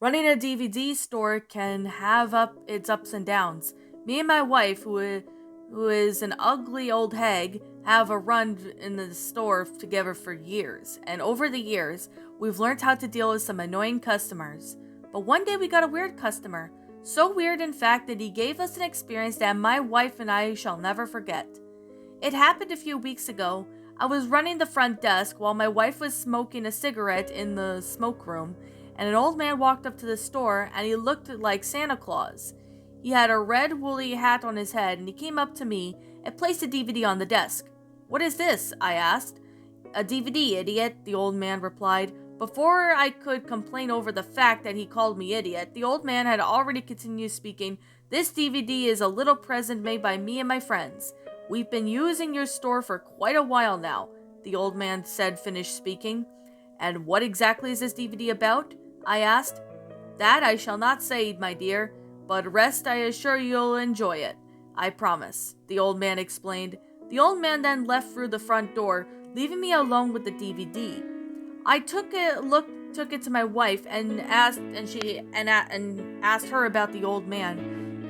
Running a DVD store can have its ups and downs. Me and my wife, who is an ugly old hag, have a run in the store together for years. And over the years, we've learned how to deal with some annoying customers. But one day we got a weird customer. So weird, in fact, that he gave us an experience that my wife and I shall never forget. It happened a few weeks ago. I was running the front desk while my wife was smoking a cigarette in the smoke room, and an old man walked up to the store and he looked like Santa Claus. He had a red woolly hat on his head and he came up to me and placed a DVD on the desk. "What is this?" I asked. "A DVD, idiot," the old man replied. Before I could complain over the fact that he called me idiot, the old man had already continued speaking. "This DVD is a little present made by me and my friends. We've been using your store for quite a while now," the old man said, finished speaking. "And what exactly is this DVD about?" I asked. "That I shall not say, my dear, but rest I assure you'll enjoy it. I promise," the old man explained. The old man then left through the front door, leaving me alone with the DVD. I took it to my wife and asked her about the old man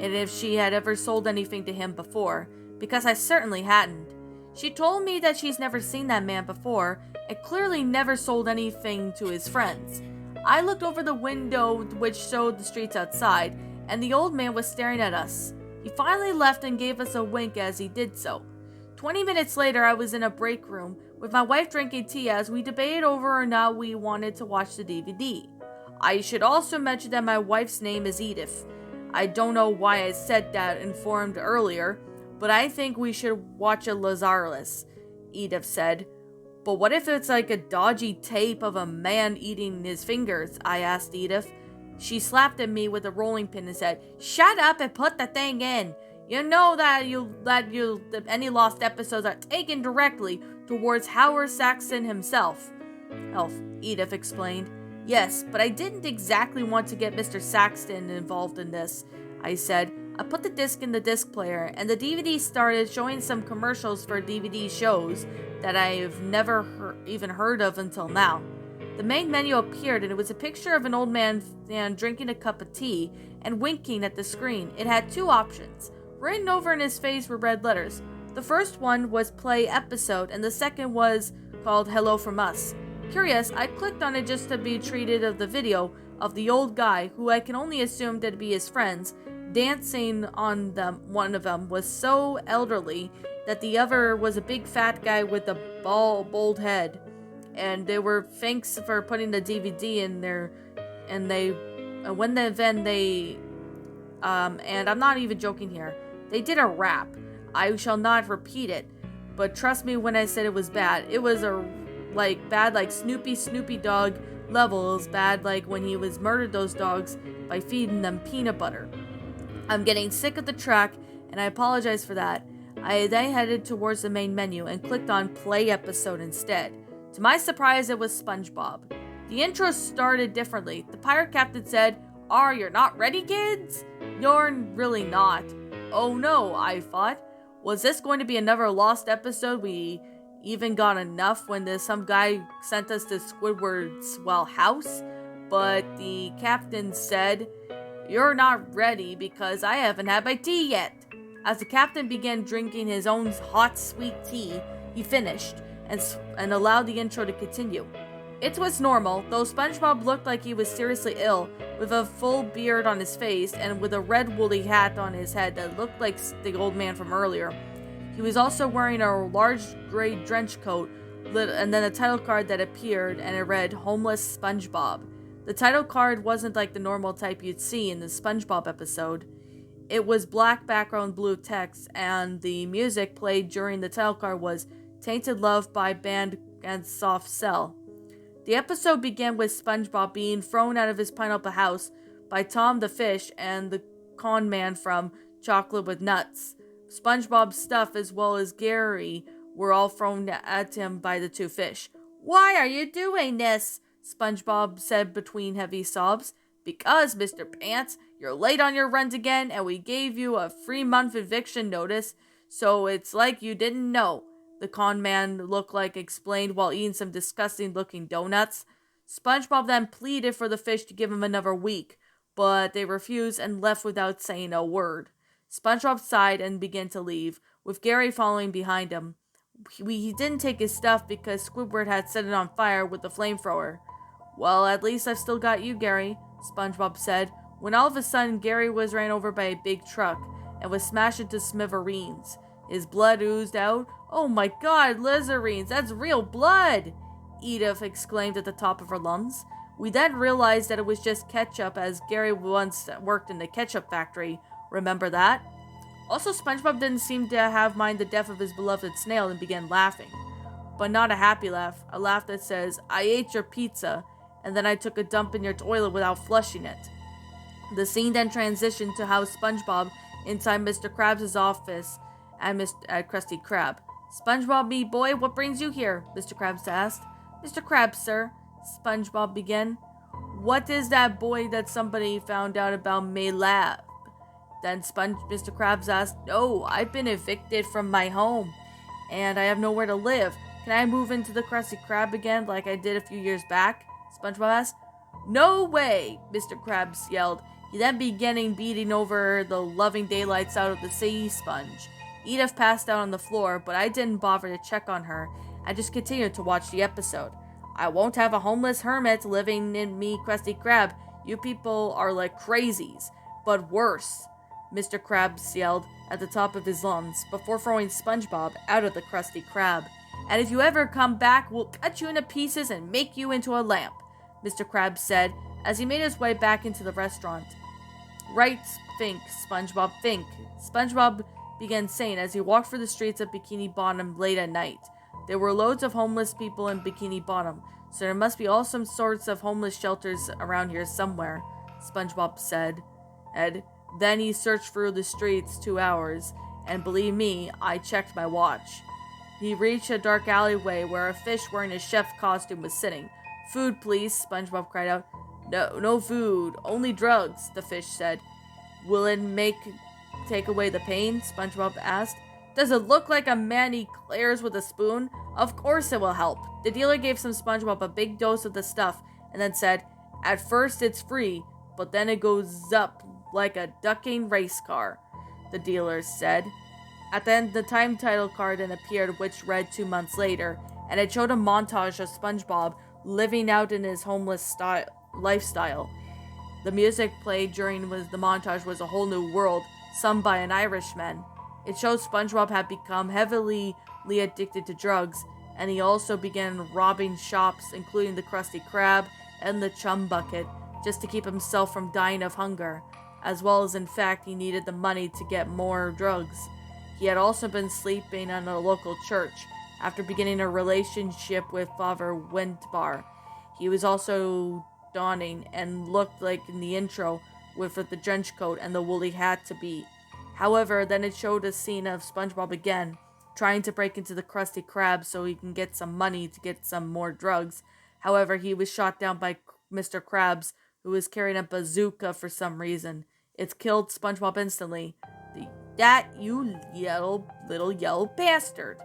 and if she had ever sold anything to him before, because I certainly hadn't. She told me that she's never seen that man before and clearly never sold anything to his friends. I looked over the window which showed the streets outside, and the old man was staring at us. He finally left and gave us a wink as he did so. 20 minutes later, I was in a break room with my wife drinking tea as we debated over or not we wanted to watch the DVD. I should also mention that my wife's name is Edith. I don't know why I said that informed earlier, but I think we should watch a Lazarus, Edith said. "But what if it's like a dodgy tape of a man eating his fingers?" I asked Edith. She slapped at me with a rolling pin and said, "Shut up and put the thing in. You know that any lost episodes are taken directly towards Howard Saxon himself." Edith explained. "Yes, but I didn't exactly want to get Mr. Saxton involved in this," I said. I put the disc in the disc player, and the DVD started showing some commercials for DVD shows that I've never even heard of until now. The main menu appeared, and it was a picture of an old man drinking a cup of tea and winking at the screen. It had two options. Written over in his face were red letters. The first one was play episode, and the second was called Hello From Us. Curious, I clicked on it just to be treated of the video of the old guy, who I can only assume to be his friends, dancing on them. One of them was so elderly that the other was a big fat guy with a bald head. And they were thanks for putting the DVD in there. And and I'm not even joking here, they did a rap. I shall not repeat it, but trust me when I said it was bad. It was bad like Snoopy Dog levels, bad like when he was murdered those dogs by feeding them peanut butter. I'm getting sick of the track, and I apologize for that. I then headed towards the main menu and clicked on play episode instead. To my surprise, it was SpongeBob. The intro started differently. The pirate captain said, You're not ready, kids?" "You're really not." Oh no, I thought. Was this going to be another lost episode? We even got enough when some guy sent us to Squidward's, house? But the captain said, "You're not ready because I haven't had my tea yet." As the captain began drinking his own hot, sweet tea, he finished and allowed the intro to continue. It was normal, though SpongeBob looked like he was seriously ill, with a full beard on his face and with a red woolly hat on his head that looked like the old man from earlier. He was also wearing a large gray trench coat, and then a title card that appeared, and it read, "Homeless SpongeBob." The title card wasn't like the normal type you'd see in the SpongeBob episode. It was black background, blue text, and the music played during the title card was Tainted Love by Band and Soft Cell. The episode began with SpongeBob being thrown out of his pineapple house by Tom the Fish and the con man from Chocolate with Nuts. SpongeBob's stuff as well as Gary were all thrown at him by the two fish. "Why are you doing this?" SpongeBob said between heavy sobs. "Because, Mr. Pants, you're late on your runs again, and we gave you a 3-month eviction notice, so it's like you didn't know," the con man explained while eating some disgusting looking donuts. SpongeBob then pleaded for the fish to give him another week, but they refused and left without saying a word. SpongeBob sighed and began to leave, with Gary following behind him. He didn't take his stuff because Squidward had set it on fire with the flamethrower. Well, at least I've still got you, Gary, SpongeBob said, when all of a sudden Gary was ran over by a big truck and was smashed into smithereens. His blood oozed out. Oh my god, lizarines, that's real blood! Edith exclaimed at the top of her lungs. We then realized that it was just ketchup, as Gary once worked in the ketchup factory. Remember that? Also, SpongeBob didn't seem to have minded the death of his beloved snail and began laughing. But not a happy laugh, a laugh that says, I ate your pizza, and then I took a dump in your toilet without flushing it. The scene then transitioned to how SpongeBob inside Mr. Krabs' office at Krusty Krab. SpongeBob, me boy, what brings you here? Mr. Krabs asked. Mr. Krabs, sir, SpongeBob began. What is that boy that somebody found out about my lab? Then Mr. Krabs asked, No, I've been evicted from my home, and I have nowhere to live. Can I move into the Krusty Krab again like I did a few years back? SpongeBob asked. No way, Mr. Krabs yelled. He then began beating over the loving daylights out of the sea sponge. Edith passed out on the floor, but I didn't bother to check on her. I just continued to watch the episode. I won't have a homeless hermit living in me, Krusty Krab. You people are like crazies. But worse, Mr. Krabs yelled at the top of his lungs before throwing SpongeBob out of the Krusty Krab. And if you ever come back, we'll cut you into pieces and make you into a lamp, Mr. Krabs said as he made his way back into the restaurant. Right, think, SpongeBob, think, SpongeBob began saying as he walked through the streets of Bikini Bottom late at night. There were loads of homeless people in Bikini Bottom, so there must be all some sorts of homeless shelters around here somewhere, SpongeBob said. Then he searched through the streets 2 hours, and believe me, I checked my watch. He reached a dark alleyway where a fish wearing a chef's costume was sitting. Food, please, SpongeBob cried out. No food, only drugs, the fish said. Will it take away the pain? SpongeBob asked. Does it look like a man eclairs with a spoon? Of course it will help. The dealer gave some SpongeBob a big dose of the stuff and then said, At first it's free, but then it goes up like a ducking race car, the dealer said. At the end, the time title card then appeared, which read 2 months later, and it showed a montage of SpongeBob living out in his homeless lifestyle. The music played during the montage was A Whole New World, sung by an Irishman. It showed SpongeBob had become heavily addicted to drugs, and he also began robbing shops, including the Krusty Krab and the Chum Bucket, just to keep himself from dying of hunger, as well as in fact he needed the money to get more drugs. He had also been sleeping in a local church after beginning a relationship with Father Wentbar. He was also donning and looked like in the intro with the trench coat and the woolly hat to beat. However, then it showed a scene of SpongeBob again, trying to break into the Krusty Krab so he can get some money to get some more drugs. However, he was shot down by Mr. Krabs, who was carrying a bazooka for some reason. It killed SpongeBob instantly. You little yellow bastard.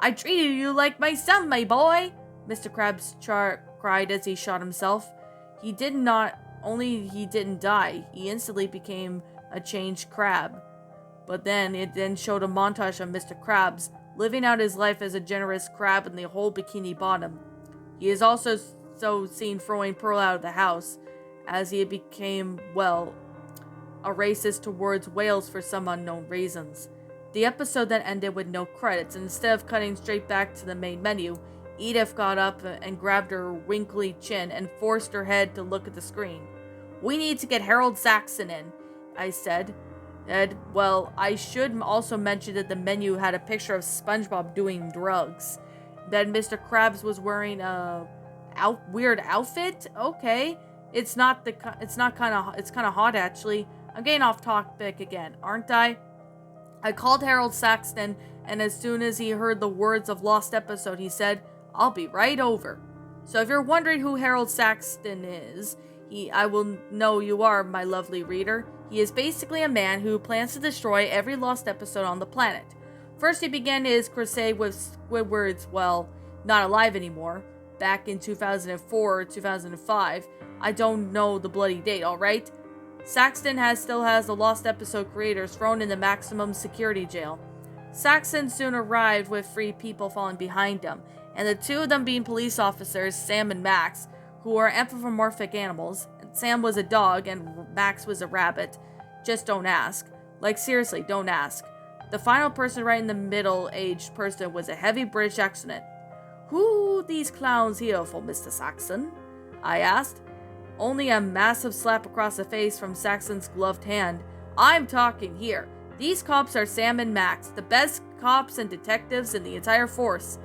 I treated you like my son, my boy, Mr. Krabs cried as he shot himself. He didn't die, he instantly became a changed crab. But then it showed a montage of Mr. Krabs living out his life as a generous crab in the whole Bikini Bottom. He is also seen throwing Pearl out of the house, as he became, a racist towards whales for some unknown reasons. The episode then ended with no credits, and instead of cutting straight back to the main menu, Edith got up and grabbed her wrinkly chin and forced her head to look at the screen. We need to get Harold Saxon in, I said. I should also mention that the menu had a picture of SpongeBob doing drugs. Then Mr. Krabs was wearing a weird outfit. Okay, it's kind of hot actually. I'm getting off topic again, aren't I? I called Harold Saxon, and as soon as he heard the words of Lost Episode, he said, I'll be right over. So if you're wondering who Harold Saxon is, I will know you are, my lovely reader. He is basically a man who plans to destroy every Lost episode on the planet. First, he began his crusade with Squidward's, not alive anymore, back in 2004 or 2005. I don't know the bloody date, alright? Saxton still has the Lost Episode creators thrown in the maximum security jail. Saxon soon arrived with 3 people following behind him, and the 2 of them being police officers, Sam and Max, who are anthropomorphic animals. Sam was a dog and Max was a rabbit. Just don't ask. Like, seriously, don't ask. The final person right in the middle-aged person was a heavy British accent. "Who these clowns here for, Mr. Saxon?" I asked. Only a massive slap across the face from Saxon's gloved hand. "I'm talking here. These cops are Sam and Max, the best cops and detectives in the entire force.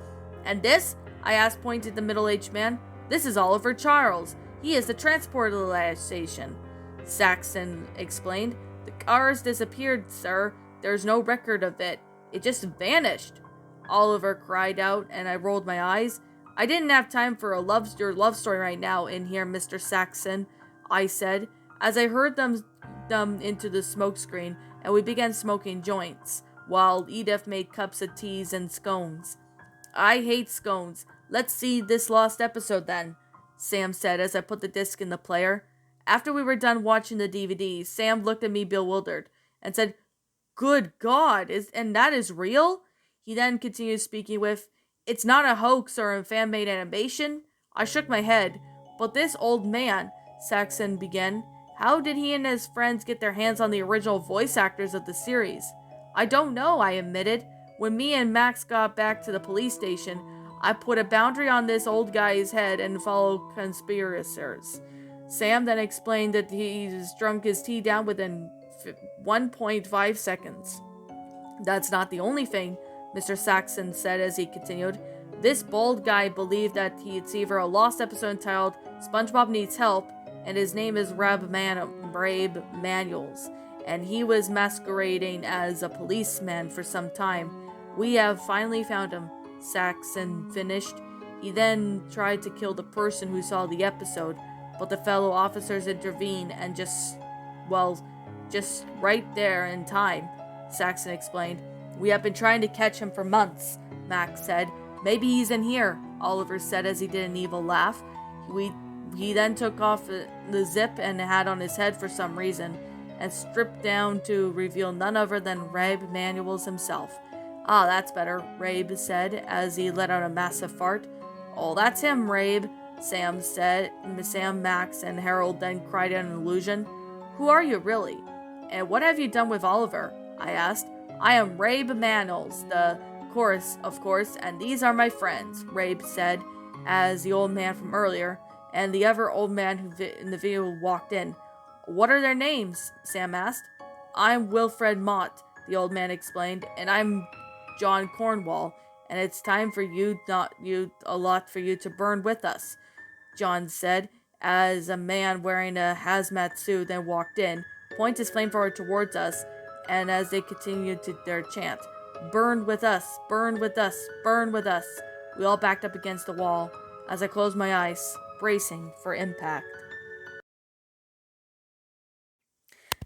And this?" I asked, pointing to the middle-aged man. "This is Oliver Charles. He is the transportation." Saxon explained. "The cars disappeared, sir. There's no record of it. It just vanished." Oliver cried out, and I rolled my eyes. "I didn't have time for your love story right now in here, Mr. Saxon," I said, as I heard them into the smoke screen, and we began smoking joints, while Edith made cups of teas and scones. "I hate scones. Let's see this Lost Episode then," Sam said as I put the disc in the player. After we were done watching the DVD, Sam looked at me bewildered and said, "Good God, and that is real?" He then continued speaking with, "It's not a hoax or a fan-made animation?" I shook my head. "But this old man," Saxon began, "how did he and his friends get their hands on the original voice actors of the series?" "I don't know," I admitted. "When me and Max got back to the police station, I put a boundary on this old guy's head and followed conspirators." Sam then explained that he's drunk his tea down within 1.5 seconds. "That's not the only thing," Mr. Saxon said as he continued. "This bald guy believed that it's either a lost episode entitled SpongeBob Needs Help, and his name is Rabe Manuels, and he was masquerading as a policeman for some time. We have finally found him," Saxon finished. "He then tried to kill the person who saw the episode, but the fellow officers intervened and just right there in time," Saxon explained. "We have been trying to catch him for months," Max said. "Maybe he's in here," Oliver said as he did an evil laugh. He then took off the zip and hat on his head for some reason, and stripped down to reveal none other than Rabe Manuels himself. "Ah, that's better," Rabe said as he let out a massive fart. "Oh, that's him, Rabe," Sam said. Sam, Max, and Harold then cried out in illusion. "Who are you, really? And what have you done with Oliver?" I asked. "I am Rabe Manuels, of course, and these are my friends," Rabe said, as the old man from earlier and the other old man who in the video walked in. "What are their names?" Sam asked. "I'm Wilfred Mott," the old man explained, "and I'm John Cornwall, and it's time for a lot for you to burn with us," John said, as a man wearing a hazmat suit then walked in, pointed his flamethrower towards us, and as they continued to their chant, "Burn with us, burn with us, burn with us," we all backed up against the wall as I closed my eyes, bracing for impact.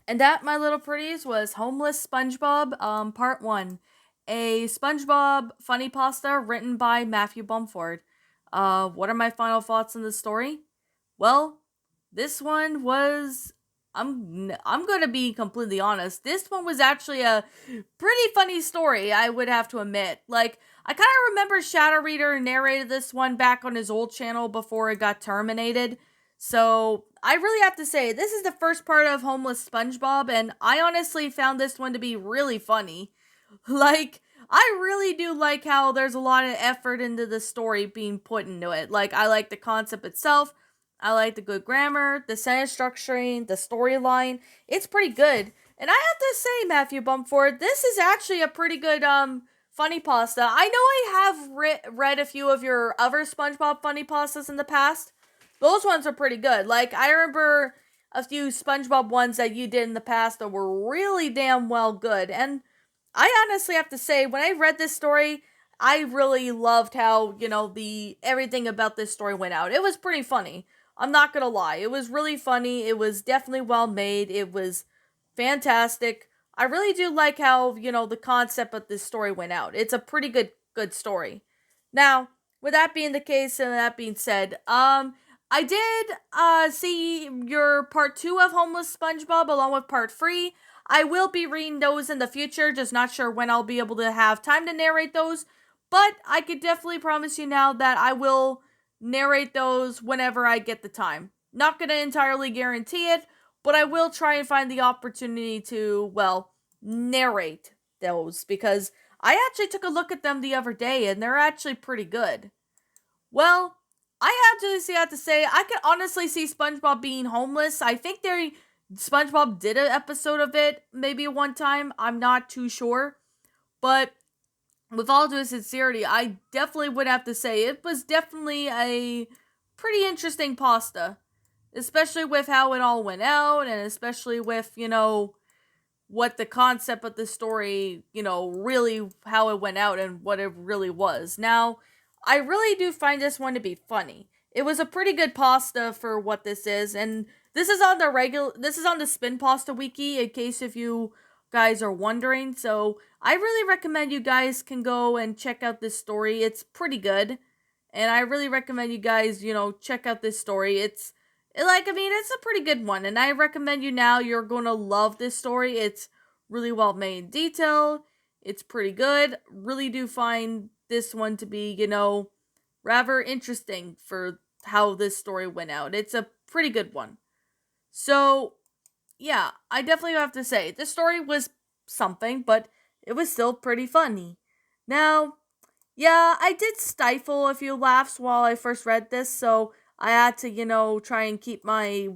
And that, my little pretties, was Homeless SpongeBob, Part 1. A SpongeBob funny pasta written by Matthew Bumford. What are my final thoughts on the story? Well, this one was... I'm gonna be completely honest. This one was actually a pretty funny story, I would have to admit. Like, I kind of remember Shadow Reader narrated this one back on his old channel before it got terminated. So, I really have to say, this is the first part of Homeless SpongeBob, and I honestly found this one to be really funny. Like, I really do like how there's a lot of effort into the story being put into it. Like, I like the concept itself. I like the good grammar, the sentence structuring, the storyline. It's pretty good. And I have to say, Matthew Bumford, this is actually a pretty good, funny pasta. I know I have read a few of your other SpongeBob funny pastas in the past. Those ones are pretty good. Like, I remember a few SpongeBob ones that you did in the past that were really damn well good. And I honestly have to say, when I read this story, I really loved how, everything about this story went out. It was pretty funny. I'm not gonna lie. It was really funny. It was definitely well made. It was fantastic. I really do like how, the concept of this story went out. It's a pretty good story. Now, with that being the case and that being said, I did see your part 2 of Homeless SpongeBob along with part 3. I will be reading those in the future, just not sure when I'll be able to have time to narrate those, but I could definitely promise you now that I will narrate those whenever I get the time. Not going to entirely guarantee it, but I will try and find the opportunity to, well, narrate those because I actually took a look at them the other day and they're actually pretty good. Well, I actually have to say I can honestly see SpongeBob being homeless. I think SpongeBob did an episode of it maybe one time. I'm not too sure, but with all due sincerity, I definitely would have to say it was definitely a pretty interesting pasta, especially with how it all went out, and especially with what the concept of the story, really how it went out and what it really was. Now, I really do find this one to be funny. It was a pretty good pasta for what this is, and this is on the Spin Pasta Wiki in case if you guys are wondering. So, I really recommend you guys can go and check out this story. It's pretty good. And I really recommend you guys, check out this story. It's a pretty good one, and I recommend you now. You're gonna love this story. It's really well made in detail. It's pretty good. Really do find this one to be, rather interesting for how this story went out. It's a pretty good one. So, yeah, I definitely have to say, this story was something, but it was still pretty funny. Now, yeah, I did stifle a few laughs while I first read this, so I had to, try and keep my,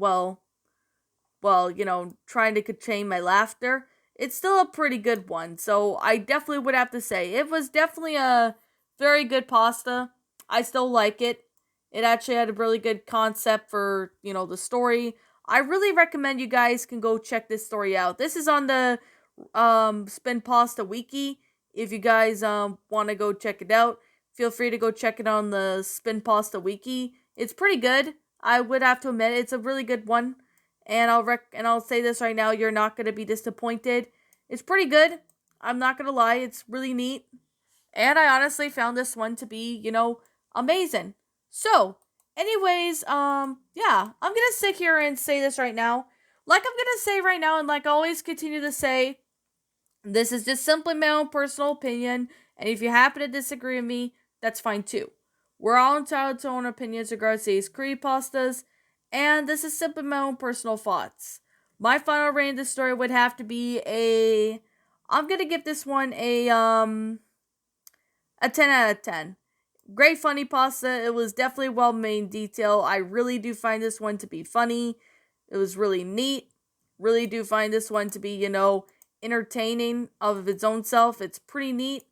trying to contain my laughter. It's still a pretty good one, so I definitely would have to say it was definitely a very good pasta. I still like it. It actually had a really good concept for, the story. I really recommend you guys can go check this story out. This is on the Spin Pasta Wiki. If you guys want to go check it out, feel free to go check it on the Spin Pasta Wiki. It's pretty good. I would have to admit it's a really good one, and I'll say this right now: you're not gonna be disappointed. It's pretty good. I'm not gonna lie. It's really neat, and I honestly found this one to be, amazing. So, anyways, yeah, I'm gonna sit here and say this right now. Like I'm gonna say right now, and like I always continue to say, this is just simply my own personal opinion, and if you happen to disagree with me, that's fine too. We're all entitled to our own opinions regarding these creepypastas, and this is simply my own personal thoughts. My final rating of this story would have to be I'm gonna give this one a 10 out of 10. Great funny pasta. It was definitely well made in detail. I really do find this one to be funny. It was really neat. Really do find this one to be, entertaining of its own self. It's pretty neat.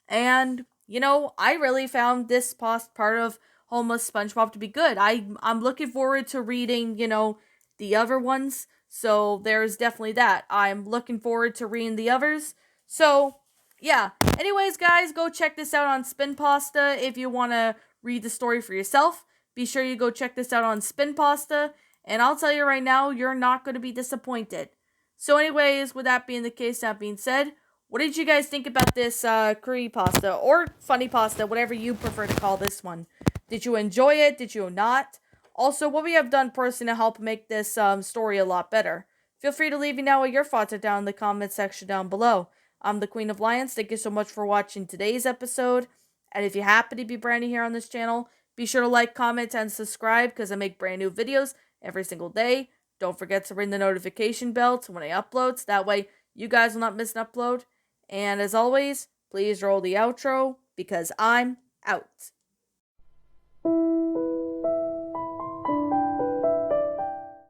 And, I really found this past part of Homeless SpongeBob to be good. I'm looking forward to reading, the other ones. So there's definitely that. I'm looking forward to reading the others. So, yeah. Anyways, guys, go check this out on Spin Pasta if you want to read the story for yourself. Be sure you go check this out on Spin Pasta. And I'll tell you right now, you're not going to be disappointed. So anyways, with that being the case, that being said, what did you guys think about this curry pasta or funny pasta, whatever you prefer to call this one? Did you enjoy it? Did you not? Also, what we have done personally to help make this story a lot better? Feel free to leave me know what your thoughts are down in the comment section down below. I'm the Queen of Lions. Thank you so much for watching today's episode. And if you happen to be brand new here on this channel, be sure to like, comment, and subscribe because I make brand new videos every single day. Don't forget to ring the notification bell to when I upload, so that way you guys will not miss an upload. And as always, please roll the outro because I'm out.